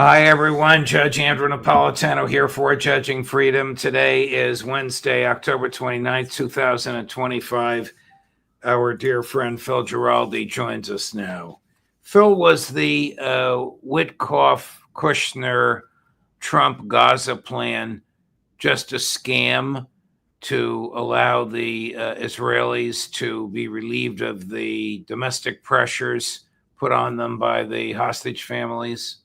Hi, everyone. Judge Andrew Napolitano here for Judging Freedom. Today is Wednesday, October 29th, 2025. Our dear friend Phil Giraldi joins us now. Phil was the Witkoff, Kushner, Trump Gaza plan just a scam to allow the Israelis to be relieved of the domestic pressures put on them by the hostage families?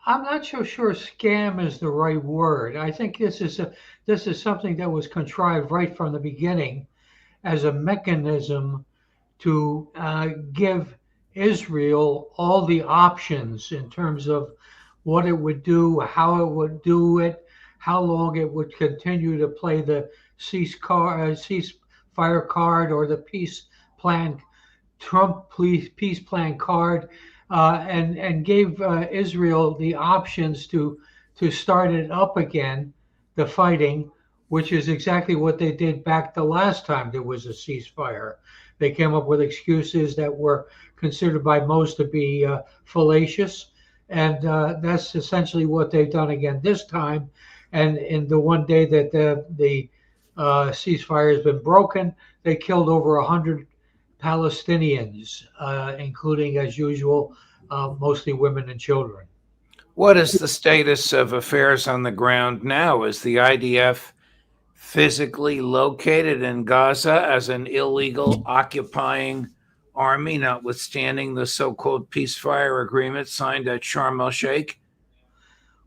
I'm not so sure scam is the right word. I think this is something that was contrived right from the beginning as a mechanism to give Israel all the options in terms of what it would do, how it would do it, how long it would continue to play the ceasefire card or the peace plan peace plan card, and gave Israel the options to start it up again, the fighting, which is exactly what they did back the last time there was a ceasefire. They came up with excuses that were considered by most to be fallacious, and that's essentially what they've done again this time. And in the one day that the ceasefire has been broken, they killed over 100 Palestinians, including, as usual, mostly women and children. What is the status of affairs on the ground now? Is the IDF physically located in Gaza as an illegal occupying army, notwithstanding the so called peacefire agreement signed at Sharm el Sheikh?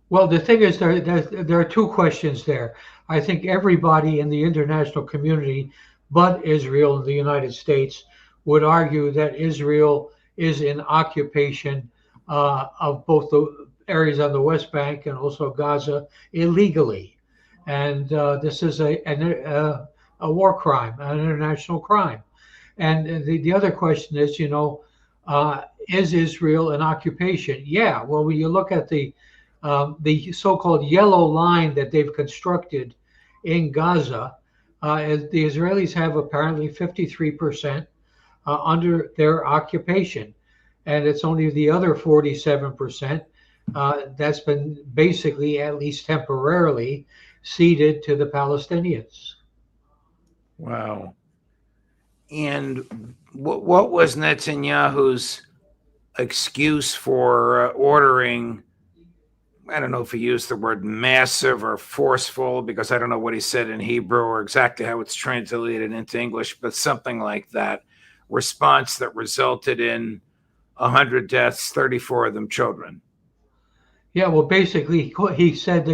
Well, the thing is, there are two questions there. I think everybody in the international community, but Israel and the United States, would argue that Israel is in occupation of both the areas on the West Bank and also Gaza illegally. And this is a war crime, an international crime. And the other question is, is Israel an occupation? Yeah. Well, when you look at the so-called yellow line that they've constructed in Gaza, the Israelis have apparently 53% under their occupation, and it's only the other 47% that's been basically, at least temporarily, ceded to the Palestinians. Wow. And what was Netanyahu's excuse for ordering? I don't know if he used the word massive or forceful, because I don't know what he said in Hebrew or exactly how it's translated into English, but something like that. Response that resulted in 100 deaths, 34 of them children. Yeah, well, basically, he said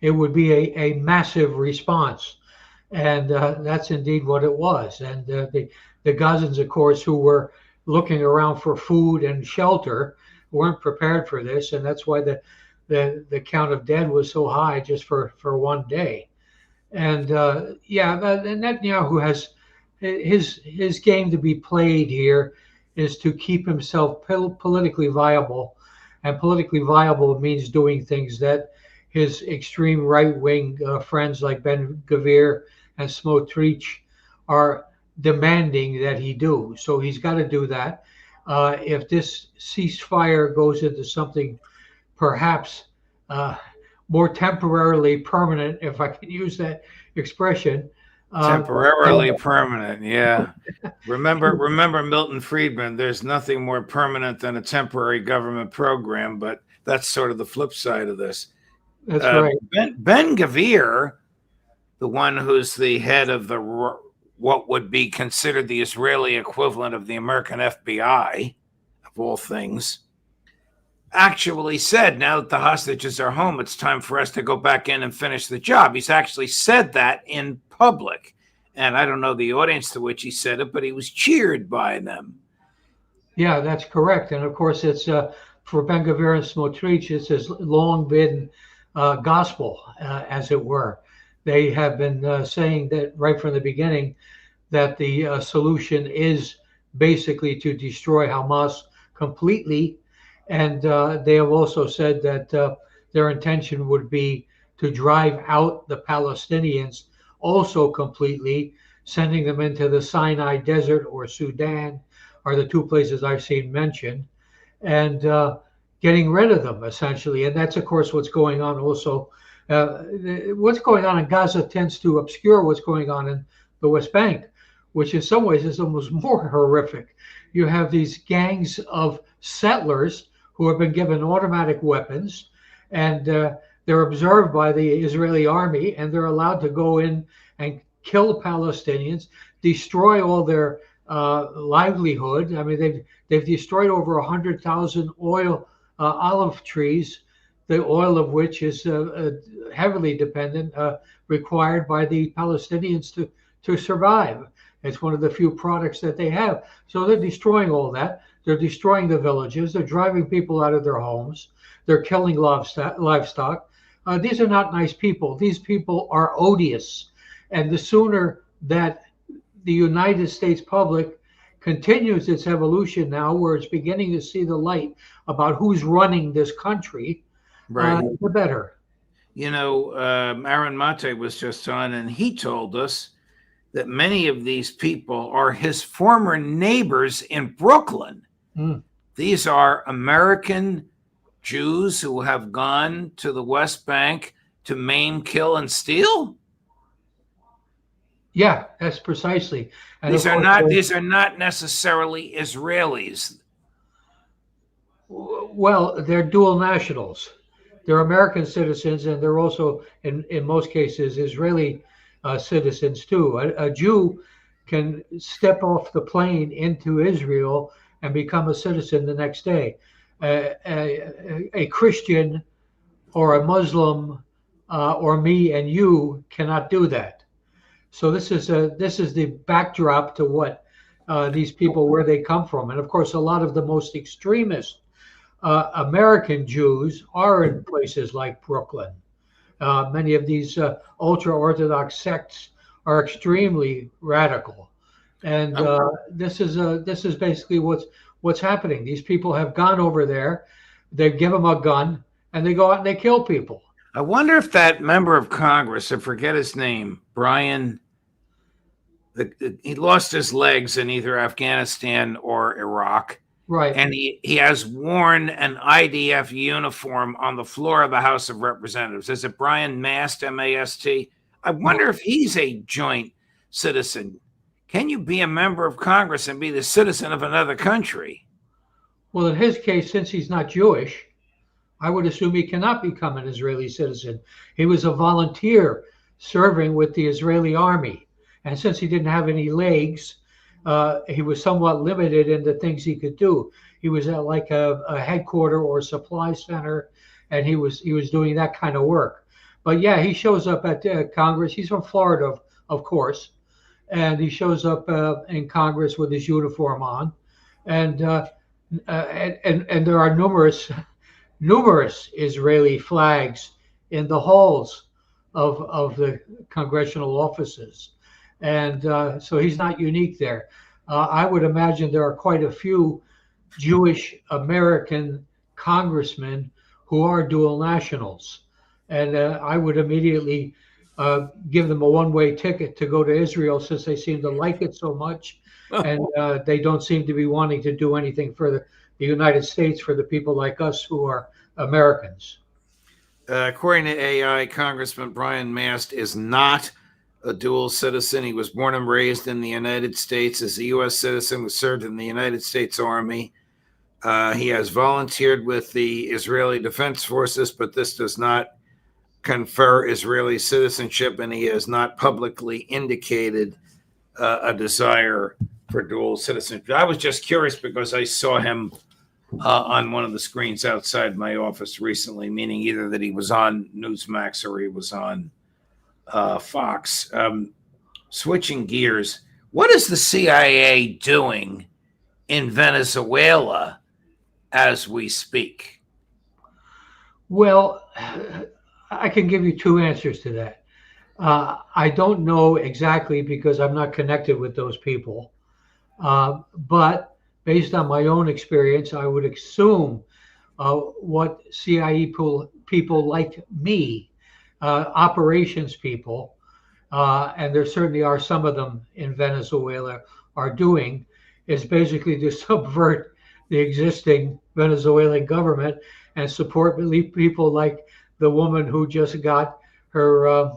it would be a massive response, and that's indeed what it was. And the Gazans, of course, who were looking around for food and shelter, weren't prepared for this, and that's why the count of dead was so high just for one day. And yeah, Netanyahu has his game to be played here is to keep himself politically viable, and politically viable means doing things that his extreme right wing friends like Ben Gavir and Smotrich are demanding that he do. So he's got to do that. If this ceasefire goes into something perhaps uh, more temporarily permanent, if I can use that expression. Temporarily permanent, yeah. Remember Milton Friedman. There's nothing more permanent than a temporary government program, but that's sort of the flip side of this. That's right. Ben Gavir, the one who's the head of what would be considered the Israeli equivalent of the American FBI, of all things, actually said, now that the hostages are home, it's time for us to go back in and finish the job. He's actually said that in public. And I don't know the audience to which he said it, but he was cheered by them. Yeah, that's correct. And of course, it's for Ben Gavir and Smotrich, it's has long been gospel, as it were. They have been saying that right from the beginning that the solution is basically to destroy Hamas completely. And they have also said that their intention would be to drive out the Palestinians also completely, sending them into the Sinai Desert or Sudan are the two places I've seen mentioned, and getting rid of them essentially. And that's of course what's going on also. What's going on in Gaza tends to obscure what's going on in the West Bank, which in some ways is almost more horrific. You have these gangs of settlers who have been given automatic weapons, and they're observed by the Israeli army, and they're allowed to go in and kill Palestinians, destroy all their livelihood. I mean, they've destroyed over 100,000 olive trees, the oil of which is heavily dependent, required by the Palestinians to survive. It's one of the few products that they have. So they're destroying all that. They're destroying the villages. They're driving people out of their homes. They're killing livestock. These are not nice people. These people are odious. And the sooner that the United States public continues its evolution now, where it's beginning to see the light about who's running this country, Right. the better. You know, Aaron Mate was just on, and he told us that many of these people are his former neighbors in Brooklyn. Mm. These are American Jews who have gone to the West Bank to maim, kill, and steal. Yeah, that's precisely. And These of are course, not necessarily Israelis. well, they're dual nationals. They're American citizens, and they're also, in most cases, Israeli citizens too. A Jew can step off the plane into Israel and become a citizen the next day. A Christian or a Muslim or me and you cannot do that. So this is the backdrop to what these people, where they come from. And of course, a lot of the most extremist American Jews are in places like Brooklyn. Many of these ultra-Orthodox sects are extremely radical, and this is basically what's happening. These people have gone over there, they give them a gun, and they go out and they kill people. I wonder if that member of Congress, I forget his name, Brian, he lost his legs in either Afghanistan or Iraq. Right. And he has worn an IDF uniform on the floor of the House of Representatives. Is it Brian Mast, M-A-S-T? I wonder if he's a joint citizen. Can you be a member of Congress and be the citizen of another country? Well, in his case, since he's not Jewish, I would assume he cannot become an Israeli citizen. He was a volunteer serving with the Israeli army. And since he didn't have any legs, he was somewhat limited in the things he could do. He was at like a headquarter or supply center, and he was doing that kind of work. But yeah, he shows up at Congress. He's from Florida, of course, and he shows up in Congress with his uniform on, and there are numerous Israeli flags in the halls of the congressional offices. And so he's not unique there. I would imagine there are quite a few Jewish American congressmen who are dual nationals. And I would immediately give them a one-way ticket to go to Israel, since they seem to like it so much. And they don't seem to be wanting to do anything for the United States for the people like us who are Americans. According to AI, Congressman Brian Mast is not a dual citizen. He was born and raised in the United States as a U.S. citizen, was served in the United States Army. He has volunteered with the Israeli Defense Forces, but this does not confer Israeli citizenship, and he has not publicly indicated a desire for dual citizenship. I was just curious because I saw him on one of the screens outside my office recently, meaning either that he was on Newsmax or he was on Fox. Switching gears, what is the CIA doing in Venezuela as we speak? Well, I can give you two answers to that. I don't know exactly because I'm not connected with those people. But based on my own experience, I would assume what CIA people like me, operations people, and there certainly are some of them in Venezuela, are doing, is basically to subvert the existing Venezuelan government and support people like the woman who just got her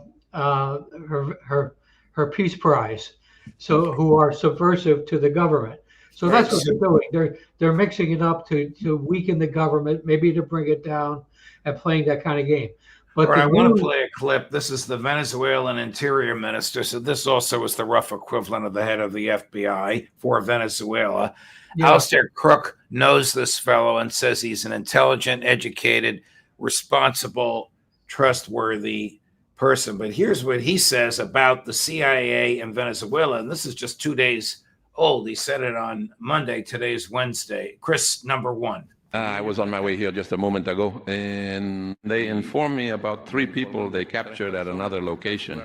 her Peace Prize, so who are subversive to the government. So Right. that's what they're doing. They're mixing it up to weaken the government, maybe to bring it down, and playing that kind of game. But I want to play a clip. This is the Venezuelan Interior Minister. So this also is the rough equivalent of the head of the FBI for Venezuela. Yeah. Alistair Crook knows this fellow and says he's an intelligent, educated, responsible, trustworthy person. But here's what he says about the CIA in Venezuela. And this is just 2 days old. He said it on Monday. Today's Wednesday. Chris, number one. I was on my way here just a moment ago, and they informed me about 3 people they captured at another location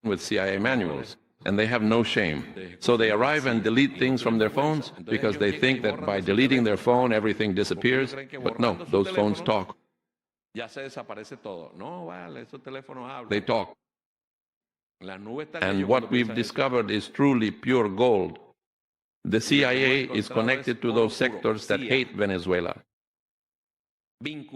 with CIA manuals, and they have no shame. So they arrive and delete things from their phones because they think that by deleting their phone, everything disappears. But no, those phones talk. They talk. And what we've discovered is truly pure gold. The CIA is connected to those sectors that hate Venezuela. We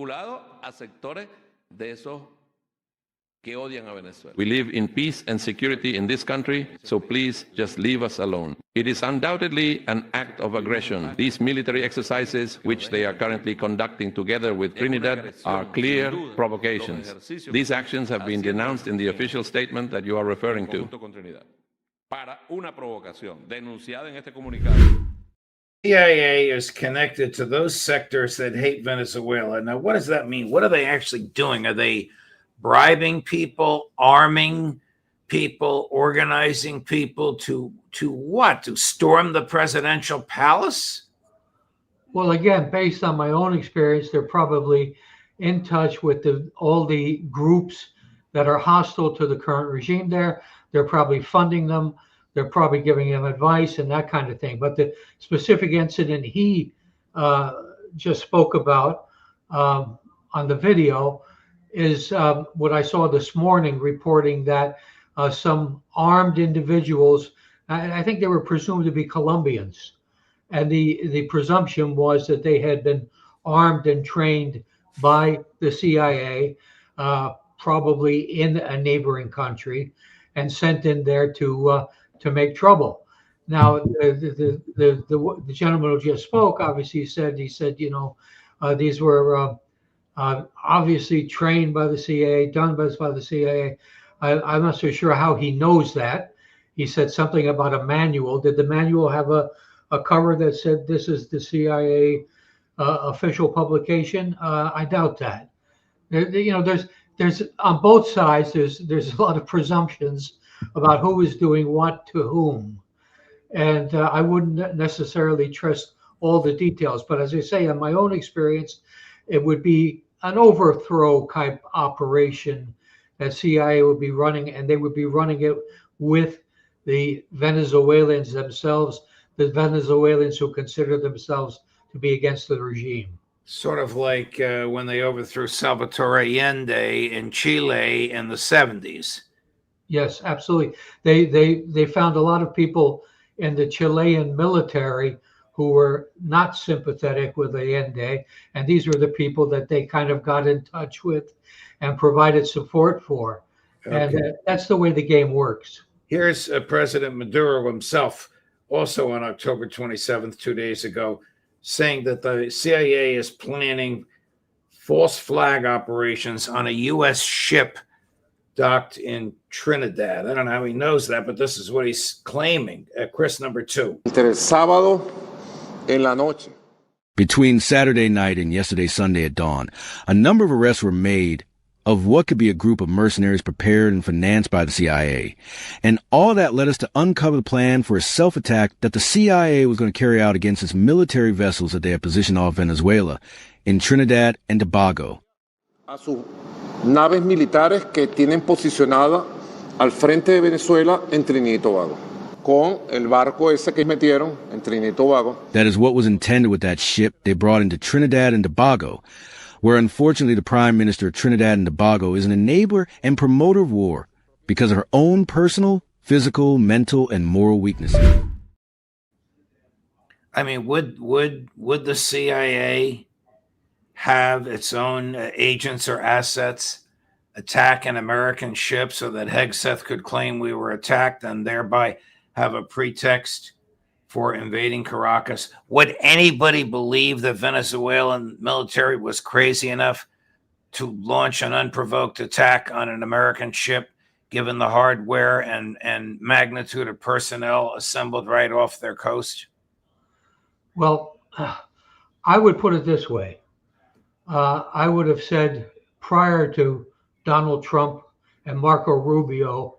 live in peace and security in this country, so please just leave us alone. It is undoubtedly an act of aggression. These military exercises, which they are currently conducting together with Trinidad, are clear provocations. These actions have been denounced in the official statement that you are referring to. Para una provocación denunciada en este comunicado. CIA is connected to those sectors that hate Venezuela. Now, what does that mean? What are they actually doing? Are they bribing people, arming people, organizing people to what? To storm the presidential palace? Well, again, based on my own experience, they're probably in touch with all the groups that are hostile to the current regime there. They're probably funding them. They're probably giving them advice and that kind of thing. But the specific incident he just spoke about on the video is what I saw this morning, reporting that some armed individuals, I think they were presumed to be Colombians, and the presumption was that they had been armed and trained by the CIA, probably in a neighboring country, and sent in there to make trouble. Now, the gentleman who just spoke obviously said, you know, these were obviously trained by the CIA, done by the CIA. I'm not so sure how he knows that. He said something about a manual. Did the manual have a cover that said this is the CIA official publication? I doubt that. You know, there's on both sides, there's a lot of presumptions about who is doing what to whom. And I wouldn't necessarily trust all the details. But as I say, in my own experience, it would be an overthrow type operation that CIA would be running, and they would be running it with the Venezuelans themselves, the Venezuelans who consider themselves to be against the regime. Sort of like when they overthrew Salvatore Allende in Chile in the 70s. Yes, absolutely. They found a lot of people in the Chilean military who were not sympathetic with Allende, and these were the people that they kind of got in touch with and provided support for. Okay. And that's the way the game works. Here's President Maduro himself, also on October 27th, 2 days ago, saying that the CIA is planning false flag operations on a U.S. ship docked in Trinidad. I don't know how he knows that, but this is what he's claiming. Chris, number 2. Sábado en la noche. Between Saturday night and yesterday Sunday at dawn, a number of arrests were made of what could be a group of mercenaries prepared and financed by the CIA. And all that led us to uncover the plan for a self-attack that the CIA was going to carry out against its military vessels that they had positioned off Venezuela in Trinidad and Tobago. A sus naves militares que tienen posicionada al frente de Venezuela en Trinidad y Tobago. Con el barco ese que metieron en Trinidad y Tobago. That is what was intended with that ship they brought into Trinidad and Tobago, where unfortunately the Prime Minister of Trinidad and Tobago is an enabler and promoter of war because of her own personal, physical, mental, and moral weaknesses. I mean, would the CIA have its own agents or assets attack an American ship so that Hegseth could claim we were attacked and thereby have a pretext for invading Caracas? Would anybody believe the Venezuelan military was crazy enough to launch an unprovoked attack on an American ship, given the hardware and magnitude of personnel assembled right off their coast? Well, I would put it this way. I would have said prior to Donald Trump and Marco Rubio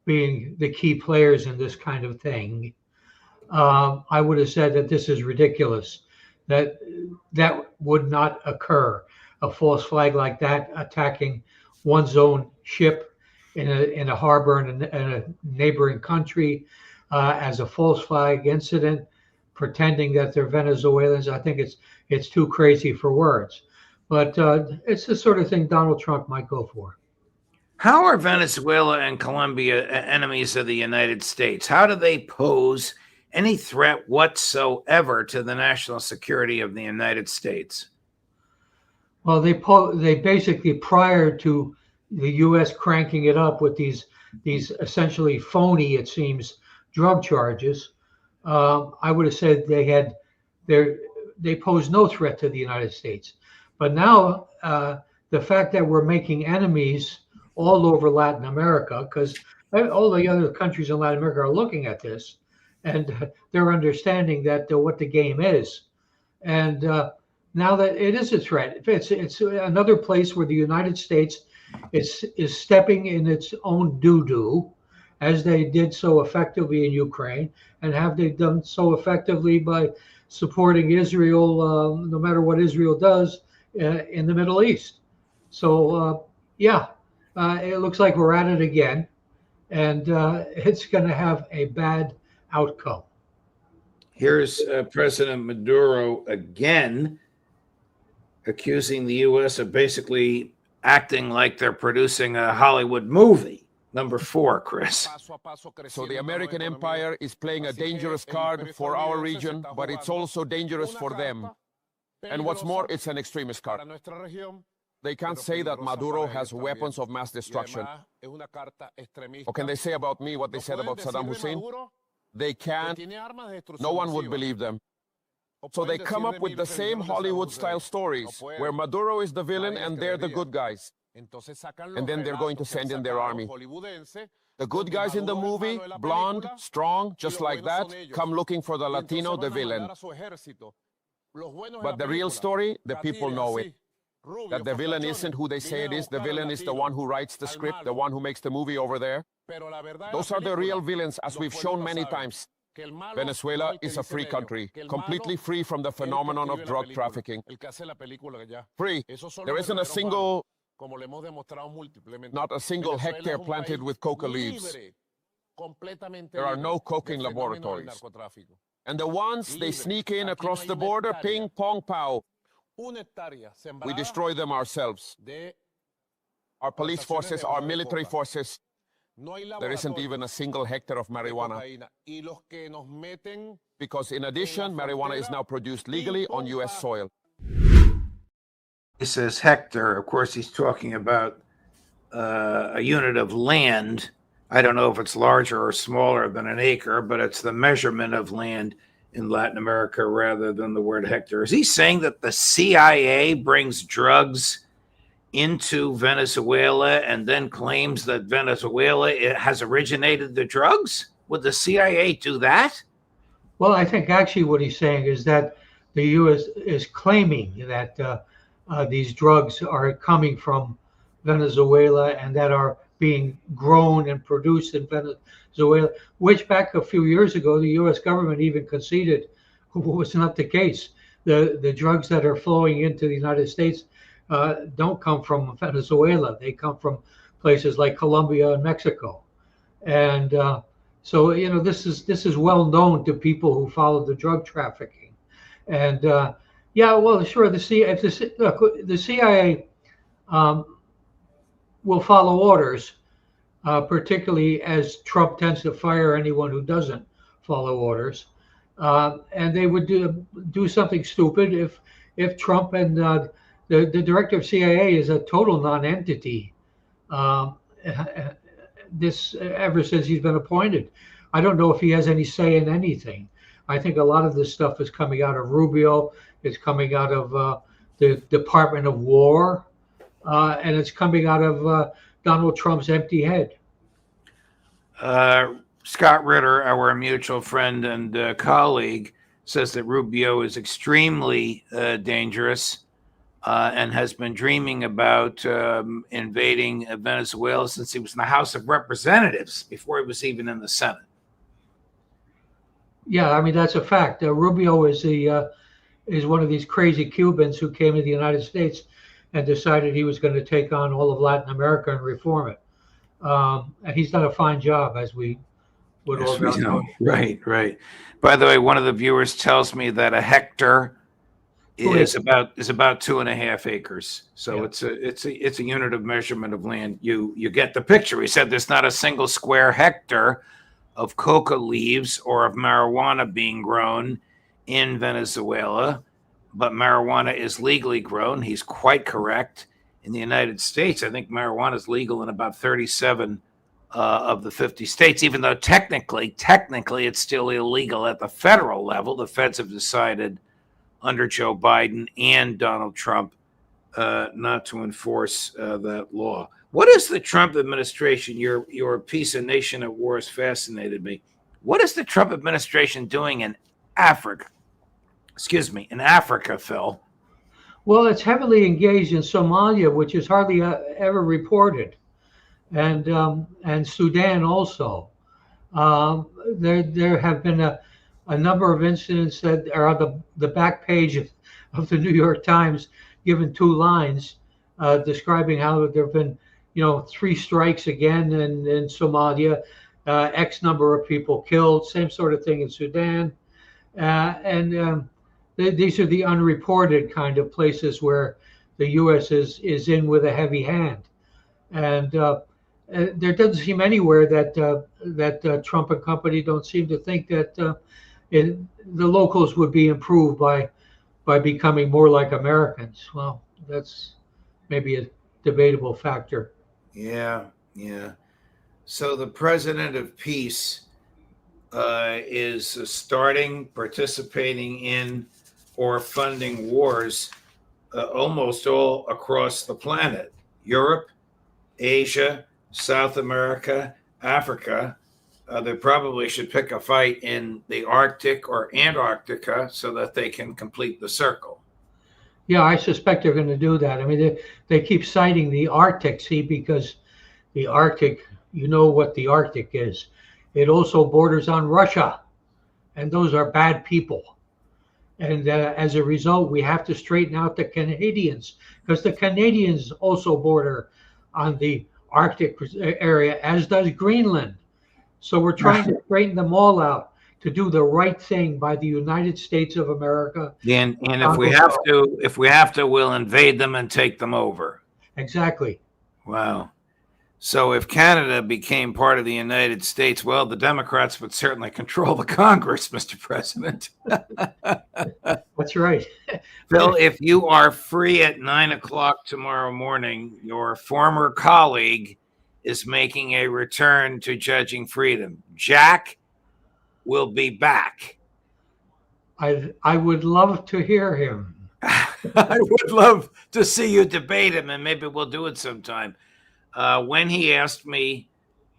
being the key players in this kind of thing, I would have said that this is ridiculous, that would not occur. A false flag like that attacking one's own ship in a harbor in a neighboring country as a false flag incident, pretending that they're Venezuelans. I think it's too crazy for words. But it's the sort of thing Donald Trump might go for. How are Venezuela and Colombia enemies of the United States? How do they pose any threat whatsoever to the national security of the United States? Well, they basically, prior to the U.S. cranking it up with these essentially phony, it seems, drug charges, I would have said they pose no threat to the United States. But now the fact that we're making enemies all over Latin America, because all the other countries in Latin America are looking at this, and they're understanding that what the game is, and now that it is a threat, it's another place where the United States is stepping in its own doo-doo, as they did so effectively in Ukraine, and have they done so effectively by supporting Israel, no matter what Israel does in the Middle East. So it looks like we're at it again, and it's going to have a bad outcome. Here's President Maduro again accusing the U.S. of basically acting like they're producing a Hollywood movie. Number 4, Chris. So the American empire is playing a dangerous card for our region, but it's also dangerous for them. And what's more, it's an extremist card. They can't say that Maduro has weapons of mass destruction. Or can they say about me what they said about Saddam Hussein? They can't. No one would believe them. So they come up with the same Hollywood-style stories, where Maduro is the villain and they're the good guys. And then they're going to send in their army. The good guys in the movie, blonde, strong, just like that, come looking for the Latino, the villain. But the real story, the people know it. That the villain isn't who they say it is. The villain is the one who writes the script, the one who makes the movie over there. Those are the real villains, as we've shown many times. Venezuela is a free country, completely free from the phenomenon of drug trafficking. Free. There isn't a single, not a single hectare planted with coca leaves. There are no cocaine laboratories. And the ones they sneak in across the border, ping, pong, pow. We destroy them ourselves. Our police forces, our military forces. There isn't even a single hectare of marijuana. Because in addition, marijuana is now produced legally on U.S. soil. He says hectare. Of course, he's talking about a unit of land. I don't know if it's larger or smaller than an acre, but it's the measurement of land in Latin America rather than the word hectare. Is he saying that the CIA brings drugs into Venezuela and then claims that Venezuela has originated the drugs? Would the CIA do that? Well, I think actually what he's saying is that the U.S. is claiming that these drugs are coming from Venezuela and that are being grown and produced in Venezuela, which back a few years ago, the U.S. government even conceded was not the case. The drugs that are flowing into the United States don't come from Venezuela. They come from places like Colombia and Mexico. And so, this is well known to people who follow the drug trafficking. And well, sure, the CIA will follow orders, particularly as Trump tends to fire anyone who doesn't follow orders. and they would do something stupid if Trump and the director of CIA is a total non-entity. Um, this ever since he's been appointed, I don't know if he has any say in anything. I think a lot of this stuff is coming out of Rubio. It's coming out of the Department of War, and it's coming out of Donald Trump's empty head. Scott Ritter, our mutual friend and colleague, says that Rubio is extremely dangerous and has been dreaming about invading Venezuela since he was in the House of Representatives, before he was even in the Senate. Yeah, I mean, that's a fact. Rubio is one of these crazy Cubans who came to the United States and decided he was going to take on all of Latin America and reform it. And he's done a fine job, as we would all know. Right. By the way, one of the viewers tells me that a hectare is about 2.5 acres. So yeah. it's a unit of measurement of land. You get the picture. He said there's not a single square hectare of coca leaves or of marijuana being grown in Venezuela, but marijuana is legally grown. He's quite correct. In the United States, I think marijuana is legal in about 37 of the 50 states, even though technically it's still illegal at the federal level. The feds have decided under Joe Biden and Donald Trump not to enforce that law. What is the Trump administration? Your piece, A Nation at War, has fascinated me. What is the Trump administration doing in Africa? In Africa, Phil? Well, it's heavily engaged in Somalia, which is hardly ever reported, and Sudan also. There have been a number of incidents that are on the back page of the New York Times, given 2 lines describing how there have been 3 strikes again in Somalia, X number of people killed, same sort of thing in Sudan, and these are the unreported kind of places where the U.S. is in with a heavy hand, and there doesn't seem anywhere that Trump and company don't seem to think that the locals would be improved by becoming more like Americans. Well, that's maybe a debatable factor. Yeah. So the president of peace is participating in or funding wars almost all across the planet: Europe, Asia, South America, Africa. They probably should pick a fight in the Arctic or Antarctica so that they can complete the circle. Yeah, I suspect they're going to do that. I mean, they keep citing the Arctic, because the Arctic, you know what the Arctic is. It also borders on Russia, and those are bad people. And as a result, we have to straighten out the Canadians, because the Canadians also border on the Arctic area, as does Greenland. So we're trying to straighten them all out to do the right thing by the United States of America. And if we have to, we'll invade them and take them over. Exactly. Wow. So if Canada became part of the United States, well, the Democrats would certainly control the Congress, Mr. President. That's right. Phil, if you are free at 9:00 tomorrow morning, your former colleague is making a return to Judging Freedom. Jack will be back. I would love to hear him. I would love to see you debate him, and maybe we'll do it sometime. When he asked me,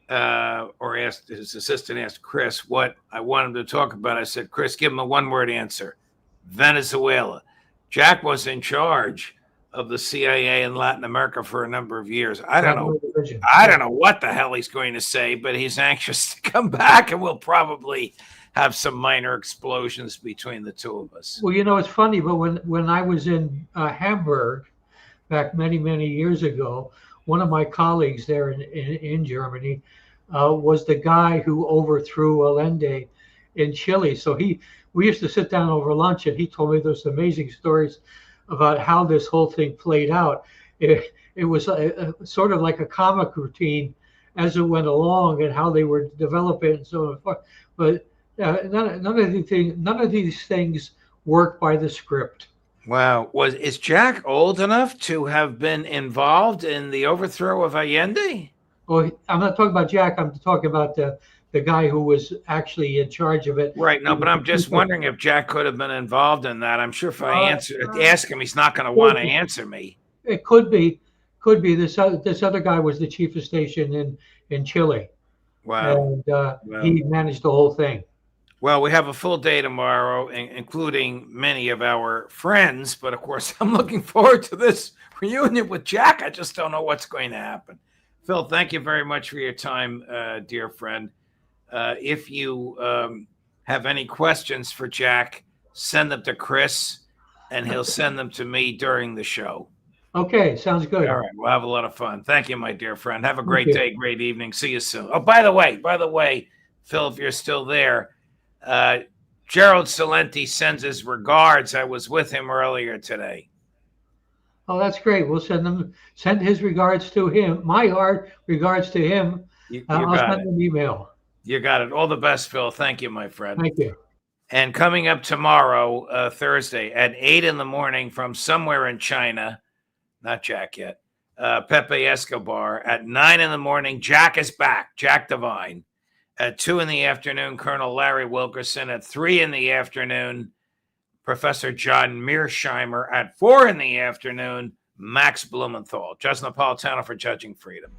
or asked his assistant, asked Chris what I want him to talk about, I said, Chris, give him a 1-word answer: Venezuela. Jack was in charge of the CIA in Latin America for a number of years. I don't know what the hell he's going to say, but he's anxious to come back, and we'll probably have some minor explosions between the two of us. Well, it's funny, but when I was in Hamburg back many, many years ago, one of my colleagues there in Germany was the guy who overthrew Allende in Chile. So we used to sit down over lunch, and he told me those amazing stories about how this whole thing played out. It was sort of like a comic routine as it went along, and how they were developing and so forth. But None of these things work by the script. Wow. Is Jack old enough to have been involved in the overthrow of Allende? Well, I'm not talking about Jack. I'm talking about the guy who was actually in charge of it. Right. No, but I'm just wondering if Jack could have been involved in that. I'm sure if I ask him, he's not going to want to answer me. It could be. This other guy was the chief of station in Chile. Wow. And he managed the whole thing. Well, we have a full day tomorrow, including many of our friends. But of course, I'm looking forward to this reunion with Jack. I just don't know what's going to happen. Phil, thank you very much for your time, dear friend. If you have any questions for Jack, send them to Chris, and he'll send them to me during the show. Okay, sounds good. All right, we'll have a lot of fun. Thank you, my dear friend. Have a great day, great evening. See you soon. Oh, by the way, Phil, if you're still there, Gerald Salenti sends his regards. I was with him earlier today. Oh, that's great. We'll send his regards to him. My regards to him. I'll send him an email. You got it. All the best, Phil. Thank you, my friend. Thank you. And coming up tomorrow, Thursday, at 8 in the morning from somewhere in China, not Jack yet, Pepe Escobar. At 9 in the morning, Jack is back, Jack Devine. At 2 in the afternoon, Colonel Larry Wilkerson. At 3 in the afternoon, Professor John Mearsheimer. At 4 in the afternoon, Max Blumenthal. Judge Napolitano for Judging Freedom.